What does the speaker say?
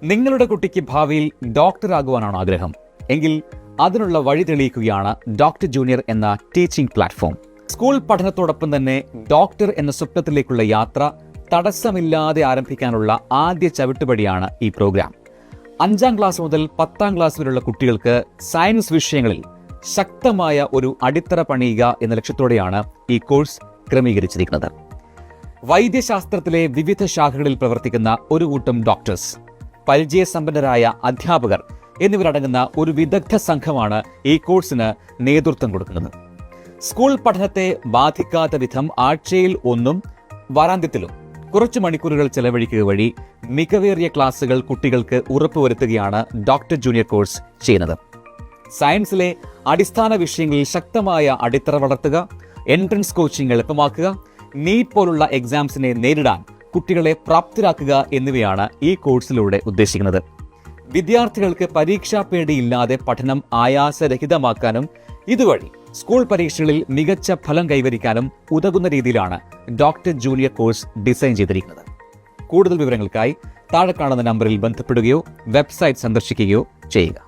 നിങ്ങളുടെ കുട്ടിക്ക് ഭാവിയിൽ ഡോക്ടറാകുവാനാണ് ആഗ്രഹം എങ്കിൽ അതിനുള്ള വഴി തെളിയിക്കുകയാണ് ഡോക്ടർ ജൂനിയർ എന്ന ടീച്ചിംഗ് പ്ലാറ്റ്ഫോം. സ്കൂൾ പഠനത്തോടൊപ്പം തന്നെ ഡോക്ടർ എന്ന സ്വപ്നത്തിലേക്കുള്ള യാത്ര തടസ്സമില്ലാതെ ആരംഭിക്കാനുള്ള ആദ്യ ചവിട്ടുപടിയാണ് ഈ പ്രോഗ്രാം. 5ാം ക്ലാസ് മുതൽ 10ാം ക്ലാസ് വരെയുള്ള കുട്ടികൾക്ക് സയൻസ് വിഷയങ്ങളിൽ ശക്തമായ ഒരു അടിത്തറ പണിയുക എന്ന ലക്ഷ്യത്തോടെയാണ് ഈ കോഴ്സ് ക്രമീകരിച്ചിരിക്കുന്നത്. വൈദ്യശാസ്ത്രത്തിലെ വിവിധ ശാഖകളിൽ പ്രവർത്തിക്കുന്ന ഒരു കൂട്ടം ഡോക്ടേഴ്സ്, പരിചയസമ്പന്നരായ അധ്യാപകർ എന്നിവരടങ്ങുന്ന ഒരു വിദഗ്ധ സംഘമാണ് ഈ കോഴ്സിന് നേതൃത്വം കൊടുക്കുന്നത്. സ്കൂൾ പഠനത്തെ ബാധിക്കാത്ത വിധം ആഴ്ചയിൽ 1 വാരാന്ത്യത്തിലും കുറച്ച് മണിക്കൂറുകൾ ചെലവഴിക്കുക വഴി മികവേറിയ ക്ലാസുകൾ കുട്ടികൾക്ക് ഉറപ്പുവരുത്തുകയാണ് ഡോക്ടർ ജൂനിയർ കോഴ്സ് ചെയ്യുന്നത്. സയൻസിലെ അടിസ്ഥാന വിഷയങ്ങളിൽ ശക്തമായ അടിത്തറ വളർത്തുക, എൻട്രൻസ് കോച്ചിങ് എളുപ്പമാക്കുക, നീറ്റ് പോലുള്ള എക്സാംസിനെ നേരിടാൻ കുട്ടികളെ പ്രാപ്തരാക്കുക എന്നിവയാണ് ഈ കോഴ്സിലൂടെ ഉദ്ദേശിക്കുന്നത്. വിദ്യാർത്ഥികൾക്ക് പരീക്ഷാ പേടിയില്ലാതെ പഠനം ആയാസരഹിതമാക്കാനും ഇതുവഴി സ്കൂൾ പരീക്ഷകളിൽ മികച്ച ഫലം കൈവരിക്കാനും ഉതകുന്ന രീതിയിലാണ് ഡോക്ടർ ജൂനിയർ കോഴ്സ് ഡിസൈൻ ചെയ്തിരിക്കുന്നത്. കൂടുതൽ വിവരങ്ങൾക്കായി താഴെ കാണുന്ന നമ്പറിൽ ബന്ധപ്പെടുകയോ വെബ്സൈറ്റ് സന്ദർശിക്കുകയോ ചെയ്യുക.